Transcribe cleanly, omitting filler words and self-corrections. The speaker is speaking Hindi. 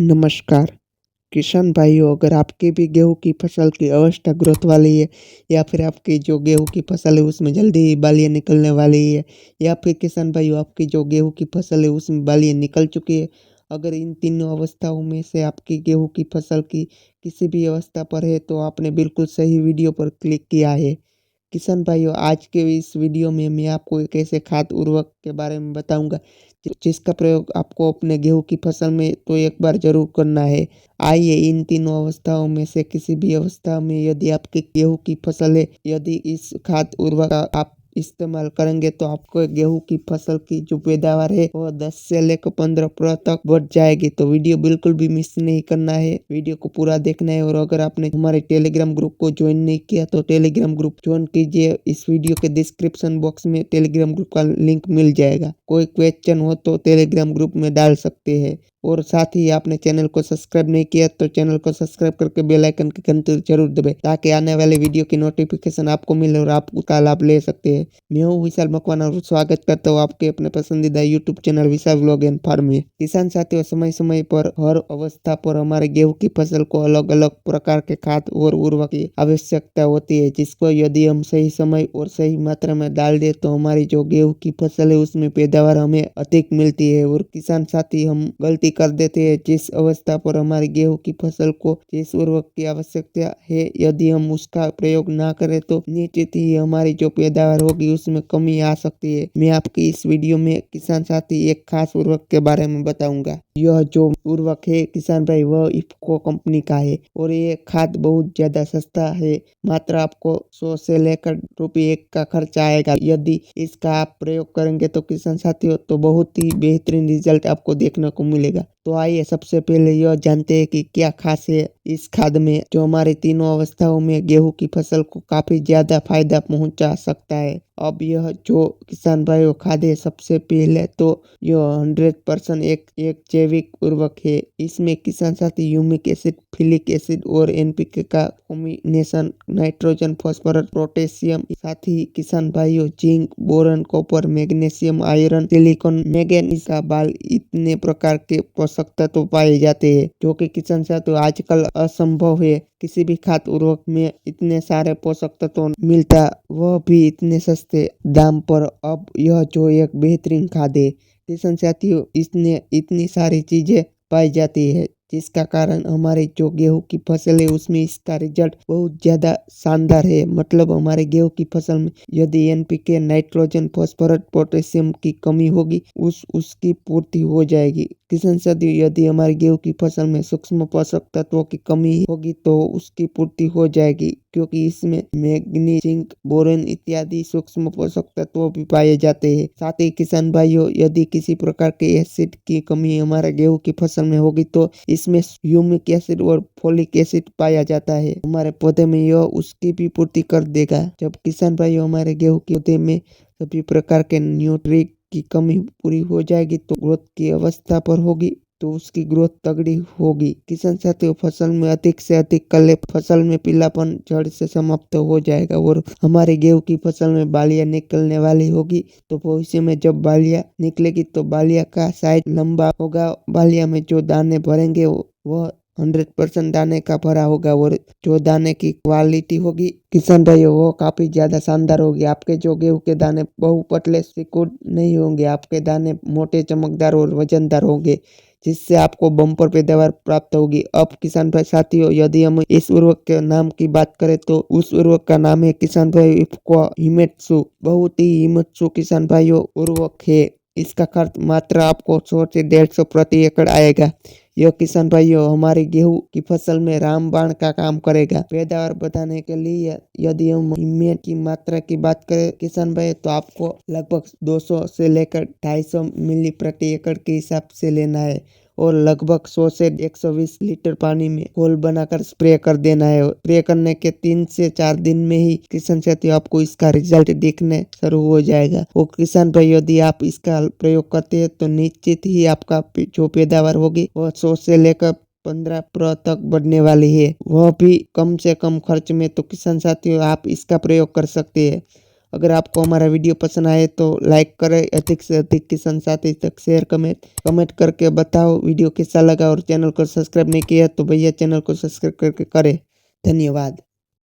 नमस्कार किसान भाइयों, अगर आपकी भी गेहूं की फसल की अवस्था ग्रोथ वाली है या फिर आपकी जो गेहूं की फसल है उसमें जल्दी बालियां निकलने वाली है या फिर किसान भाइयों आपकी जो गेहूं की फसल है उसमें बालियां निकल चुकी है। अगर इन तीनों अवस्थाओं में से आपकी गेहूं की फसल की किसी भी अवस्था पर है तो आपने बिल्कुल सही वीडियो पर क्लिक किया है। किसान भाइयों, आज के इस वीडियो में मैं आपको एक ऐसे खाद उर्वरक के बारे में बताऊंगा जिसका प्रयोग आपको अपने गेहूं की फसल में तो एक बार जरूर करना है। आइए इन तीनों अवस्थाओं में से किसी भी अवस्था में यदि आपकी गेहूं की फसल है, यदि इस खाद उर्वरक का आप इस्तेमाल करेंगे तो आपको गेहूं की फसल की जो पैदावार है वो 10 से लेकर 15% तक बढ़ जाएगी। तो वीडियो बिल्कुल भी मिस नहीं करना है, वीडियो को पूरा देखना है। और अगर आपने हमारे टेलीग्राम ग्रुप को ज्वाइन नहीं किया तो टेलीग्राम ग्रुप ज्वाइन कीजिए। इस वीडियो के डिस्क्रिप्शन बॉक्स में टेलीग्राम ग्रुप का लिंक मिल जाएगा। कोई क्वेश्चन हो तो टेलीग्राम ग्रुप में डाल सकते हैं। और साथ ही आपने चैनल को सब्सक्राइब नहीं किया तो चैनल को सब्सक्राइब करके बेल आइकन की घंटी जरूर दबाएं ताकि आने वाले वीडियो की नोटिफिकेशन आपको मिले और आप उसका लाभ ले सकते हैं। मैं हूँ विशाल मकवाना और स्वागत करता हूँ आपके अपने पसंदीदा YouTube channel Vishal vlog and farm में। किसान साथियों, समय समय पर हर अवस्था पर हमारे गेहूं की फसल को अलग अलग प्रकार के खाद और उर्वरक की आवश्यकता होती है, जिसको यदि हम सही समय और सही मात्रा में डाल दे तो हमारी जो गेहूं की फसल है उसमें पैदावार हमें अधिक मिलती है। और किसान साथी, हम गलती कर देते हैं जिस अवस्था पर हमारी गेहूं की फसल को जिस उर्वरक की आवश्यकता है यदि हम उसका प्रयोग ना करें तो निश्चित ही हमारी जो पैदावार होगी उसमें कमी आ सकती है। मैं आपकी इस वीडियो में किसान साथी एक खास उर्वरक के बारे में बताऊंगा। यह जो उर्वरक है किसान भाई वह इफ्को कंपनी का है और ये खाद बहुत ज्यादा सस्ता है। मात्र आपको 100 से लेकर ₹1 का खर्चा आएगा। यदि इसका आप प्रयोग करेंगे तो किसान साथियों तो बहुत ही बेहतरीन रिजल्ट आपको देखने को मिलेगा। तो आइए सबसे पहले यह जानते हैं कि क्या खास है इस खाद में जो हमारी तीनों अवस्थाओं में गेहूं की फसल को काफी ज्यादा फायदा पहुंचा सकता है। अब यह जो किसान भाइयों खाद है, सबसे पहले तो यह 100% एक जैविक उर्वरक है। इसमें किसान साथी ह्यूमिक एसिड, फिलिक एसिड और एनपीके का कॉम्बिनेशन, नाइट्रोजन, फास्फोरस, पोटेशियम, साथ ही किसान भाइयों zinc, boron, copper, magnesium, iron, silicon, manganese का बाल, इतने प्रकार के पोषक तत्व पाए जाते हैं जो कि किसान साथियों आजकल असंभव है। किसी भी खाद उर्वरक में इतने सारे पोषक तत्व मिलता, वह भी इतने सस्ते दाम पर। अब यह जो एक बेहतरीन खाद है किसान साथियों, इसने इतनी सारी चीजें पाई जाती है जिसका कारण हमारे जो गेहूं की फसल है उसमें इसका रिजल्ट बहुत ज्यादा शानदार है। मतलब हमारे गेहूं की फसल में यदि एनपीके, नाइट्रोजन, फास्फोरस, पोटेशियम की कमी होगी उसकी पूर्ति हो जाएगी। किसान साथियों, यदि हमारे गेहूं की फसल में सूक्ष्म पोषक तत्वों की कमी होगी तो उसकी पूर्ति हो जाएगी, क्योंकि इसमें मैग्नीज, जिंक, बोरन इत्यादि सूक्ष्म पोषक तत्व भी पाए जाते हैं। साथ ही किसान भाइयों, यदि किसी प्रकार के एसिड की कमी हमारे गेहूं की फसल में होगी तो इसमें ह्यूमिक एसिड और फोलिक एसिड पाया जाता है हमारे पौधे में, यह उसकी भी पूर्ति कर देगा। जब किसान भाइयों हमारे गेहूं के पौधे में सभी प्रकार के न्यूट्री की कमी पूरी हो जाएगी तो ग्रोथ की अवस्था पर होगी तो उसकी ग्रोथ तगड़ी होगी। किसान साथियों, फसल में अधिक से अधिक कले, फसल में पीलापन जड़ से समाप्त हो जाएगा और हमारे गेहूं की फसल में बालियां निकलने वाली होगी। तो भविष्य में जब बालियां निकलेगी तो बालियां का साइज लंबा होगा, बालियां में जो दाने भरेंगे वह 100% दाने का भरा होगा और जो दाने की क्वालिटी होगी किसान भाइयों वो काफी ज्यादा शानदार होगी। आपके जो गेहूं के दाने बहु पतले सिकुड़ नहीं होंगे, आपके दाने मोटे, चमकदार और वजनदार होंगे, जिससे आपको बम्पर पैदावार प्राप्त होगी। अब किसान भाई साथियों, यदि हम इस उर्वरक के नाम की बात करें तो उस उर्वरक का नाम है किसान भाई इफ्को हिमेत्सु। बहुत ही हिमेत्सु किसान भाइयों उर्वरक है। इसका खर्च मात्र आपको 100 से 150 प्रति एकड़ आएगा। यह किसान भाइयों हमारी गेहूं की फसल में रामबाण का काम करेगा। पैदावार बढ़ाने के लिए यदि हम ह्यूमिक की मात्रा की बात करें किसान भाई तो आपको लगभग 200 से लेकर 250 मिली प्रति एकड़ के हिसाब से लेना है और लगभग 100 से 120 लीटर पानी में घोल बनाकर स्प्रे कर देना है। स्प्रे करने के 3 से 4 दिन में ही किसान साथियों आपको इसका रिजल्ट देखने शुरू हो जाएगा। वो किसान भाई, यदि आप इसका प्रयोग करते हैं तो निश्चित ही आपका जो पैदावार होगी वह 100 से लेकर 15% तक बढ़ने वाली है, वह भी कम से कम खर्च में। तो किसान साथियों आप इसका प्रयोग कर सकते हैं। अगर आपको हमारा वीडियो पसंद आए तो लाइक करें, अधिक से अधिक किसान साथी तक शेयर कमेंट करके बताओ वीडियो कैसा लगा। और चैनल को सब्सक्राइब नहीं किया तो भैया चैनल को सब्सक्राइब करके करें। धन्यवाद।